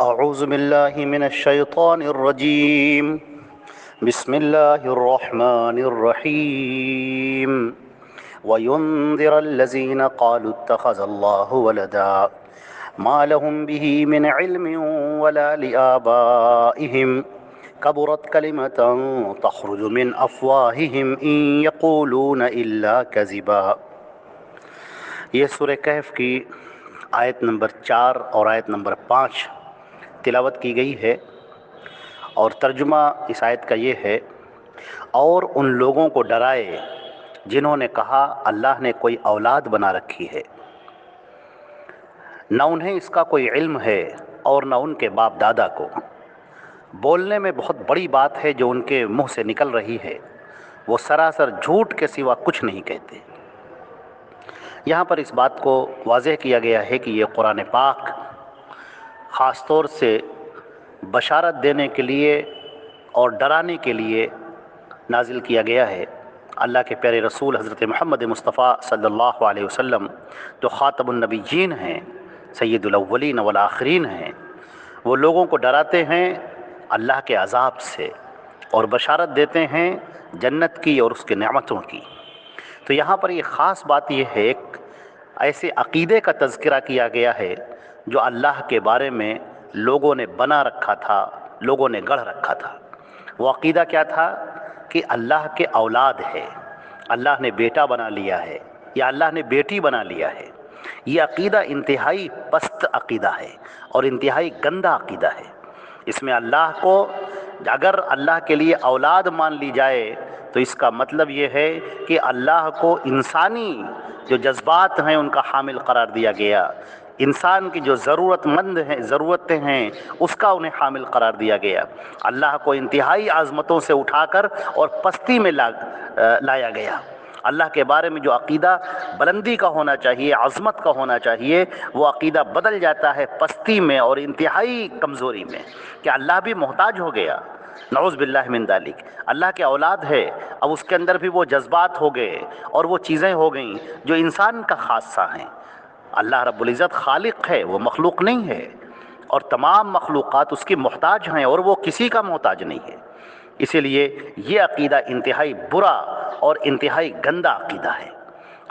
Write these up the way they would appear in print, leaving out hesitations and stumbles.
اعوذ باللہ من الشیطان الرجیم بسم اللہ الرحمن الرحیم وَيُنذِرَ الَّذِينَ قَالُوا اتَّخَذَ اللَّهُ وَلَدًا مَا لَهُم بِهِ مِنْ عِلْمٍ وَلَا لِآبَائِهِمْ كَبُرَتْ كَلِمَةً تَخْرُجُ مِنْ أَفْوَاهِهِمْ إِنْ يَقُولُونَ إِلَّا كَذِبًا۔ یہ سورہ کہف کی آیت نمبر 4 اور آیت نمبر 5 تلاوت کی گئی ہے، اور ترجمہ اس آیت کا یہ ہے: اور ان لوگوں کو ڈرائے جنہوں نے کہا اللہ نے کوئی اولاد بنا رکھی ہے، نہ انہیں اس کا کوئی علم ہے اور نہ ان کے باپ دادا کو۔ بولنے میں بہت بڑی بات ہے جو ان کے منہ سے نکل رہی ہے، وہ سراسر جھوٹ کے سوا کچھ نہیں کہتے۔ یہاں پر اس بات کو واضح کیا گیا ہے کہ یہ قرآن پاک خاص طور سے بشارت دینے کے لیے اور ڈرانے کے لیے نازل کیا گیا ہے۔ اللہ کے پیارے رسول حضرت محمد مصطفیٰ صلی اللہ علیہ وسلم جو خاتم النبیین ہیں، سید الاولین والآخرین ہیں، وہ لوگوں کو ڈراتے ہیں اللہ کے عذاب سے اور بشارت دیتے ہیں جنت کی اور اس کے نعمتوں کی۔ تو یہاں پر یہ خاص بات یہ ہے، ایک ایسے عقیدے کا تذکرہ کیا گیا ہے جو اللہ کے بارے میں لوگوں نے بنا رکھا تھا، لوگوں نے گڑھ رکھا تھا۔ وہ عقیدہ کیا تھا کہ اللہ کے اولاد ہے، اللہ نے بیٹا بنا لیا ہے یا اللہ نے بیٹی بنا لیا ہے۔ یہ عقیدہ انتہائی پست عقیدہ ہے اور انتہائی گندا عقیدہ ہے۔ اس میں اللہ کو اگر اللہ کے لیے اولاد مان لی جائے تو اس کا مطلب یہ ہے کہ اللہ کو انسانی جو جذبات ہیں ان کا حامل قرار دیا گیا، انسان کی جو ضرورتیں ہیں اس کا انہیں حامل قرار دیا گیا۔ اللہ کو انتہائی عظمتوں سے اٹھا کر اور پستی میں لایا گیا۔ اللہ کے بارے میں جو عقیدہ بلندی کا ہونا چاہیے، عظمت کا ہونا چاہیے، وہ عقیدہ بدل جاتا ہے پستی میں اور انتہائی کمزوری میں، کہ اللہ بھی محتاج ہو گیا، نعوذ باللہ من ذالک۔ اللہ کے اولاد ہے، اب اس کے اندر بھی وہ جذبات ہو گئے اور وہ چیزیں ہو گئیں جو انسان کا خاصہ ہیں۔ اللہ رب العزت خالق ہے، وہ مخلوق نہیں ہے، اور تمام مخلوقات اس کی محتاج ہیں اور وہ کسی کا محتاج نہیں ہے۔ اسی لیے یہ عقیدہ انتہائی برا اور انتہائی گندا عقیدہ ہے۔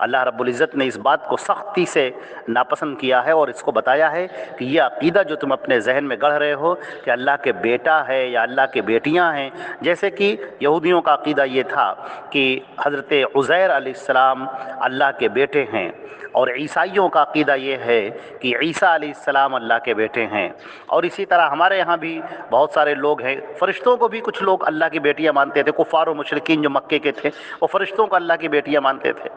اللہ رب العزت نے اس بات کو سختی سے ناپسند کیا ہے اور اس کو بتایا ہے کہ یہ عقیدہ جو تم اپنے ذہن میں گڑھ رہے ہو کہ اللہ کے بیٹا ہے یا اللہ کے بیٹیاں ہیں، جیسے کہ یہودیوں کا عقیدہ یہ تھا کہ حضرت عزیر علیہ السلام اللہ کے بیٹے ہیں، اور عیسائیوں کا عقیدہ یہ ہے کہ عیسیٰ علیہ السلام اللہ کے بیٹے ہیں، اور اسی طرح ہمارے یہاں بھی بہت سارے لوگ ہیں، فرشتوں کو بھی کچھ لوگ اللہ کی بیٹیاں مانتے تھے۔ کفار و مشرکین جو مکے کے تھے وہ فرشتوں کو اللہ کی بیٹیاں مانتے تھے،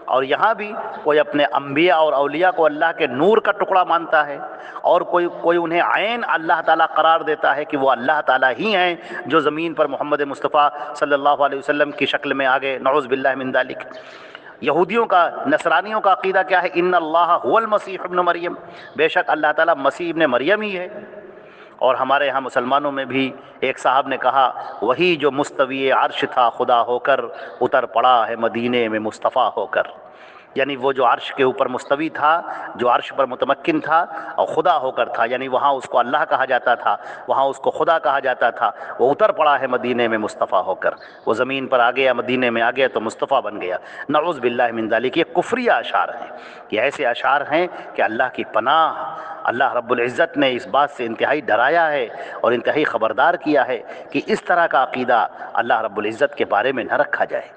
اور یہاں بھی کوئی اپنے انبیاء اور اولیاء کو اللہ کے نور کا ٹکڑا مانتا ہے، اور کوئی انہیں عین اللہ تعالیٰ قرار دیتا ہے کہ وہ اللہ تعالیٰ ہی ہیں جو زمین پر محمد مصطفیٰ صلی اللہ علیہ وسلم کی شکل میں آگے، نعوذ باللہ من ذالک۔ یہودیوں کا، نصرانیوں کا عقیدہ کیا ہے؟ ان اللہ هو المسیح ابن مریم، بے شک اللہ تعالیٰ مسیح ابن مریم ہی ہے۔ اور ہمارے ہاں مسلمانوں میں بھی ایک صاحب نے کہا وہی جو مستوی عرش تھا خدا ہو کر، اتر پڑا ہے مدینے میں مصطفیٰ ہو کر۔ یعنی وہ جو عرش کے اوپر مستوی تھا، جو عرش پر متمکن تھا اور خدا ہو کر تھا، یعنی وہاں اس کو اللہ کہا جاتا تھا، وہاں اس کو خدا کہا جاتا تھا، وہ اتر پڑا ہے مدینے میں مصطفیٰ ہو کر۔ وہ زمین پر آ گیا، مدینے میں آ گیا تو مصطفیٰ بن گیا، نعوذ باللہ من ذالک۔ یہ کفریہ اشعار ہیں، یہ ایسے اشعار ہیں کہ اللہ کی پناہ، اللہ رب العزت نے اس بات سے انتہائی ڈرایا ہے اور انتہائی خبردار کیا ہے کہ اس طرح کا عقیدہ اللہ رب العزت کے بارے میں نہ رکھا جائے۔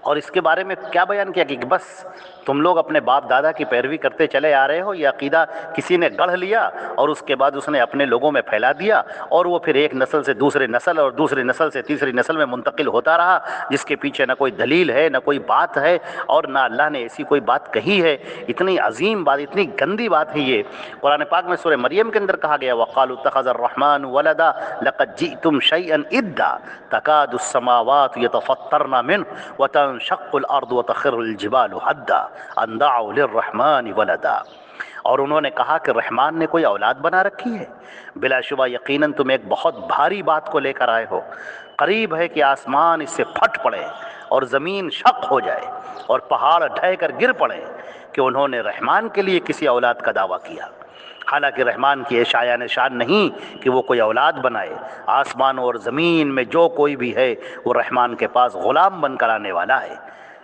اور اس کے بارے میں کیا بیان کیا کہ بس تم لوگ اپنے باپ دادا کی پیروی کرتے چلے آ رہے ہو، یہ عقیدہ کسی نے گڑھ لیا اور اس کے بعد اس نے اپنے لوگوں میں پھیلا دیا، اور وہ پھر ایک نسل سے دوسرے نسل اور دوسری نسل سے تیسری نسل میں منتقل ہوتا رہا، جس کے پیچھے نہ کوئی دلیل ہے، نہ کوئی بات ہے، اور نہ اللہ نے ایسی کوئی بات کہی ہے۔ اتنی عظیم بات، اتنی گندی بات ہے یہ۔ قرآن پاک میں سورہ مریم کے اندر کہا گیا وَقَالُوا اتَّخَذَ الرَّحْمَٰنُ وَلَدًا لَقَدْ جِئْتُمْ شَيْئًا إِدًّا تَكَادُ السَّمَاوَاتُ يَتَفَطَّرْنَ مِنْهُ وَتَنشَقُّ الْأَرْضُ وَتَخِرُّ الْجِبَالُ هَدًّا أَن دَعَوْا لِلرَّحْمَٰنِ وَلَدًا۔ اور انہوں نے کہا کہ رحمان نے کوئی اولاد بنا رکھی ہے۔ بلا شبہ یقیناً تم ایک بہت بھاری بات کو لے کر آئے ہو، قریب ہے کہ آسمان اس سے پھٹ پڑے اور زمین شق ہو جائے اور پہاڑ ڈھہ کر گر پڑے کہ انہوں نے رحمان کے لیے کسی اولاد کا دعویٰ کیا۔ حالانکہ رحمان کی یہ شایان شان نہیں کہ وہ کوئی اولاد بنائے۔ آسمان اور زمین میں جو کوئی بھی ہے وہ رحمان کے پاس غلام بن کر آنے والا ہے۔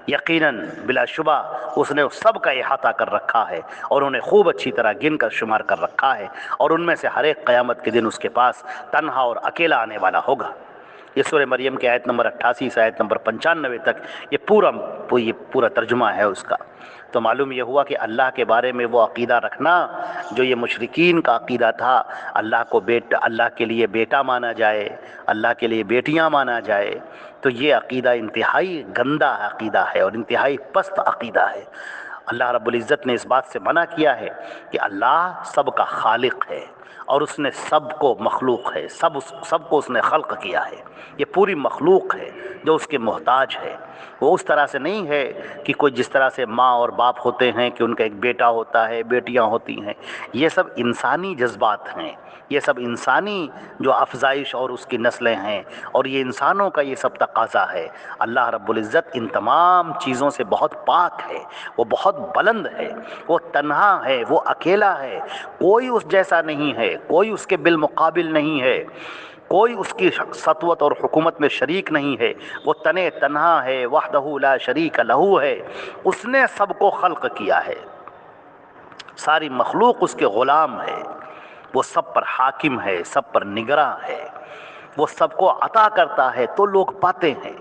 یقیناً بلا شبہ اس نے سب کا احاطہ کر رکھا ہے اور انہیں خوب اچھی طرح گن کر شمار کر رکھا ہے، اور ان میں سے ہر ایک قیامت کے دن اس کے پاس تنہا اور اکیلا آنے والا ہوگا۔ یہ سورہ مریم کی آیت نمبر 88 سے آیت نمبر 95 تک یہ پورا ترجمہ ہے اس کا۔ تو معلوم یہ ہوا کہ اللہ کے بارے میں وہ عقیدہ رکھنا جو یہ مشرکین کا عقیدہ تھا، اللہ کے لیے بیٹا مانا جائے، اللہ کے لیے بیٹیاں مانا جائے، تو یہ عقیدہ انتہائی گندا عقیدہ ہے اور انتہائی پست عقیدہ ہے۔ اللہ رب العزت نے اس بات سے منع کیا ہے کہ اللہ سب کا خالق ہے اور اس نے سب کو مخلوق ہے، سب کو اس نے خلق کیا ہے۔ یہ پوری مخلوق ہے جو اس کے محتاج ہے۔ وہ اس طرح سے نہیں ہے کہ کوئی جس طرح سے ماں اور باپ ہوتے ہیں کہ ان کا ایک بیٹا ہوتا ہے، بیٹیاں ہوتی ہیں۔ یہ سب انسانی جذبات ہیں، یہ سب انسانی جو افزائش اور اس کی نسلیں ہیں، اور یہ انسانوں کا یہ سب تقاضا ہے۔ اللہ رب العزت ان تمام چیزوں سے بہت پاک ہے، وہ بہت بلند ہے، وہ تنہا ہے، وہ اکیلا ہے، کوئی اس جیسا نہیں ہے، کوئی اس کے بالمقابل نہیں ہے، کوئی اس کی سطوت اور حکومت میں شریک نہیں ہے، وہ تنہا ہے، وحدہ لا شریک لہ ہے۔ اس نے سب کو خلق کیا ہے، ساری مخلوق اس کے غلام ہے، وہ سب پر حاکم ہے، سب پر نگراں ہے، وہ سب کو عطا کرتا ہے تو لوگ پاتے ہیں،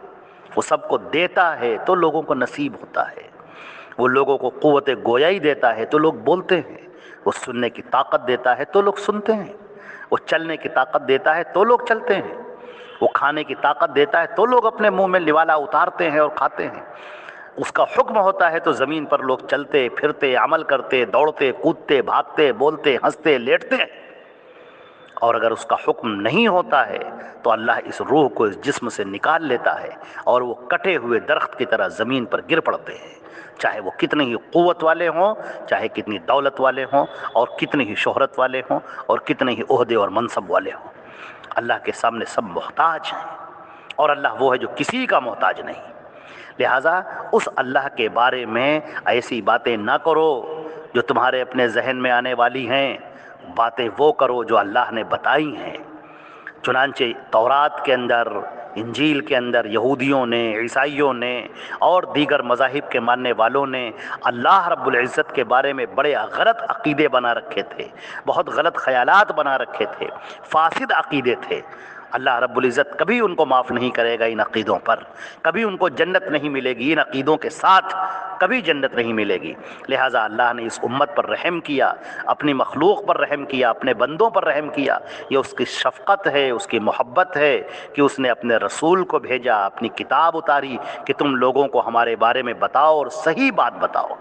وہ سب کو دیتا ہے تو لوگوں کو نصیب ہوتا ہے، وہ لوگوں کو قوت گویائی دیتا ہے تو لوگ بولتے ہیں، وہ سننے کی طاقت دیتا ہے تو لوگ سنتے ہیں، وہ چلنے کی طاقت دیتا ہے تو لوگ چلتے ہیں، وہ کھانے کی طاقت دیتا ہے تو لوگ اپنے منہ میں لوالا اتارتے ہیں اور کھاتے ہیں۔ اس کا حکم ہوتا ہے تو زمین پر لوگ چلتے پھرتے، عمل کرتے، دوڑتے کودتے، بھاگتے، بولتے، ہنستے، لیٹتے ہیں۔ اور اگر اس کا حکم نہیں ہوتا ہے تو اللہ اس روح کو اس جسم سے نکال لیتا ہے اور وہ کٹے ہوئے درخت کی طرح زمین پر گر پڑتے ہیں، چاہے وہ کتنے ہی قوت والے ہوں، چاہے کتنی دولت والے ہوں، اور کتنی ہی شہرت والے ہوں، اور کتنے ہی عہدے اور منصب والے ہوں۔ اللہ کے سامنے سب محتاج ہیں، اور اللہ وہ ہے جو کسی کا محتاج نہیں۔ لہٰذا اس اللہ کے بارے میں ایسی باتیں نہ کرو جو تمہارے اپنے ذہن میں آنے والی ہیں، باتیں وہ کرو جو اللہ نے بتائی ہیں۔ چنانچہ تورات کے اندر، انجیل کے اندر یہودیوں نے، عیسائیوں نے اور دیگر مذاہب کے ماننے والوں نے اللہ رب العزت کے بارے میں بڑے غلط عقیدے بنا رکھے تھے، بہت غلط خیالات بنا رکھے تھے، فاسد عقیدے تھے۔ اللہ رب العزت کبھی ان کو معاف نہیں کرے گا ان عقیدوں پر، کبھی ان کو جنت نہیں ملے گی، ان عقیدوں کے ساتھ کبھی جنت نہیں ملے گی۔ لہٰذا اللہ نے اس امت پر رحم کیا، اپنی مخلوق پر رحم کیا، اپنے بندوں پر رحم کیا۔ یہ اس کی شفقت ہے، اس کی محبت ہے کہ اس نے اپنے رسول کو بھیجا، اپنی کتاب اتاری کہ تم لوگوں کو ہمارے بارے میں بتاؤ اور صحیح بات بتاؤ۔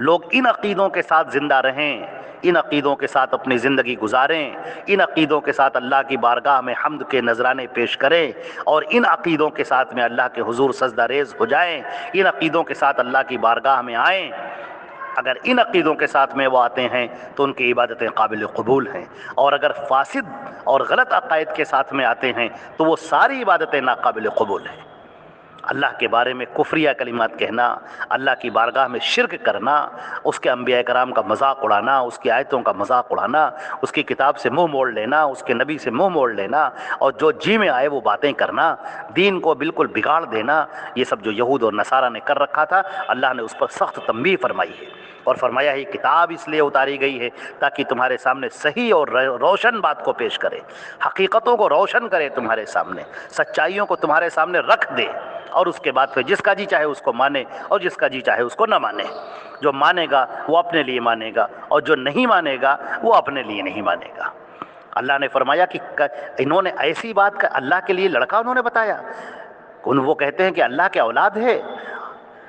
لوگ ان عقیدوں کے ساتھ زندہ رہیں، ان عقیدوں کے ساتھ اپنی زندگی گزاریں، ان عقیدوں کے ساتھ اللہ کی بارگاہ میں حمد کے نذرانے پیش کریں، اور ان عقیدوں کے ساتھ میں اللہ کے حضور سجدہ ریز ہو جائیں، ان عقیدوں کے ساتھ اللہ کی بارگاہ میں آئیں۔ اگر ان عقیدوں کے ساتھ میں وہ آتے ہیں تو ان کی عبادتیں قابل قبول ہیں، اور اگر فاسد اور غلط عقائد کے ساتھ میں آتے ہیں تو وہ ساری عبادتیں ناقابل قبول ہیں۔ اللہ کے بارے میں کفریہ کلمات کہنا، اللہ کی بارگاہ میں شرک کرنا، اس کے انبیاء کرام کا مذاق اڑانا، اس کی آیتوں کا مذاق اڑانا، اس کی کتاب سے منہ موڑ لینا، اس کے نبی سے منہ موڑ لینا، اور جو جی میں آئے وہ باتیں کرنا، دین کو بالکل بگاڑ دینا، یہ سب جو یہود اور نصارہ نے کر رکھا تھا، اللہ نے اس پر سخت تنبیہ فرمائی ہے، اور فرمایا ہے کتاب اس لیے اتاری گئی ہے تاکہ تمہارے سامنے صحیح اور روشن بات کو پیش کرے، حقیقتوں کو روشن کرے تمہارے سامنے، سچائیوں کو تمہارے سامنے رکھ دے، اور اس کے بعد پھر جس کا جی چاہے اس کو مانے اور جس کا جی چاہے اس کو نہ مانے۔ جو مانے گا وہ اپنے لیے مانے گا، اور جو نہیں مانے گا وہ اپنے لیے نہیں مانے گا۔ اللہ نے فرمایا کہ انہوں نے ایسی بات کا اللہ کے لیے لڑکا انہوں نے بتایا، وہ کہتے ہیں کہ اللہ کے اولاد ہے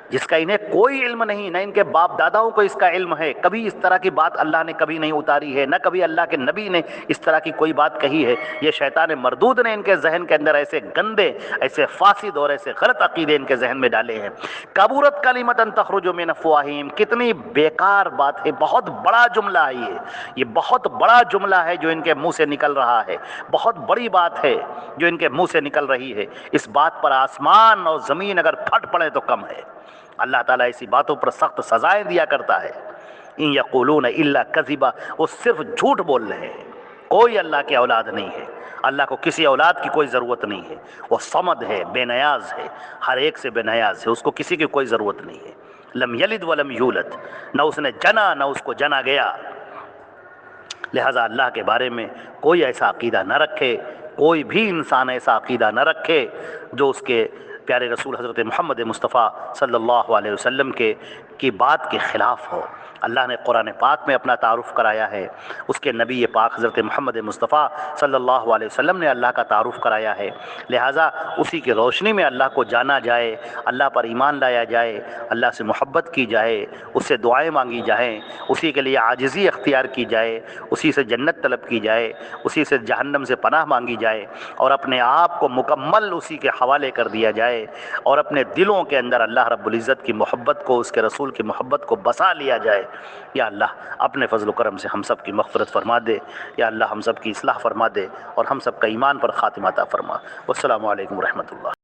جس کا انہیں کوئی علم نہیں، نہ ان کے باپ داداؤں کو اس کا علم ہے۔ کبھی اس طرح کی بات اللہ نے کبھی نہیں اتاری ہے، نہ کبھی اللہ کے نبی نے اس طرح کی کوئی بات کہی ہے۔ یہ شیطان مردود نے ان کے ذہن کے اندر ایسے گندے، ایسے فاسد اور ایسے غلط عقیدے ان کے ذہن میں ڈالے ہیں۔ کبورت کلمۃ تخرج من افواہہم، کتنی بیکار بات ہے، بہت بڑا جملہ ہے یہ بہت بڑا جملہ ہے جو ان کے منہ سے نکل رہا ہے، بہت بڑی بات ہے جو ان کے منہ سے نکل رہی ہے۔ اس بات پر آسمان اور زمین اگر پھٹ پڑے تو کم ہے۔ اللہ تعالیٰ ایسی باتوں پر سخت سزائیں دیا کرتا ہے۔ ان یقولون الا کذبا، وہ صرف جھوٹ بول رہے ہیں، کوئی اللہ کی اولاد نہیں ہے، اللہ کو کسی اولاد کی کوئی ضرورت نہیں ہے، وہ صمد ہے، بے نیاز ہے، ہر ایک سے بے نیاز ہے، اس کو کسی کی کوئی ضرورت نہیں ہے، لم یلد ولم یولد، نہ اس نے جنا نہ اس کو جنا گیا، لہذا اللہ کے بارے میں کوئی ایسا عقیدہ نہ رکھے، کوئی بھی انسان ایسا عقیدہ نہ رکھے جو اس کے پیارے رسول حضرت محمد مصطفیٰ صلی اللہ علیہ وسلم کی بات کے خلاف ہو۔ اللہ نے قرآن پاک میں اپنا تعارف کرایا ہے، اس کے نبی پاک حضرت محمد مصطفیٰ صلی اللہ علیہ وسلم نے اللہ کا تعارف کرایا ہے، لہٰذا اسی کی روشنی میں اللہ کو جانا جائے، اللہ پر ایمان لایا جائے، اللہ سے محبت کی جائے، اس سے دعائیں مانگی جائیں، اسی کے لیے عاجزی اختیار کی جائے، اسی سے جنت طلب کی جائے، اسی سے جہنم سے پناہ مانگی جائے، اور اپنے آپ کو مکمل اسی کے حوالے کر دیا جائے، اور اپنے دلوں کے اندر اللہ رب العزت کی محبت کو، اس کے رسول کی محبت کو بسا لیا جائے۔ یا اللہ اپنے فضل و کرم سے ہم سب کی مغفرت فرما دے، یا اللہ ہم سب کی اصلاح فرما دے، اور ہم سب کا ایمان پر خاتمہ عطا فرما۔ والسلام علیکم ورحمۃ اللہ۔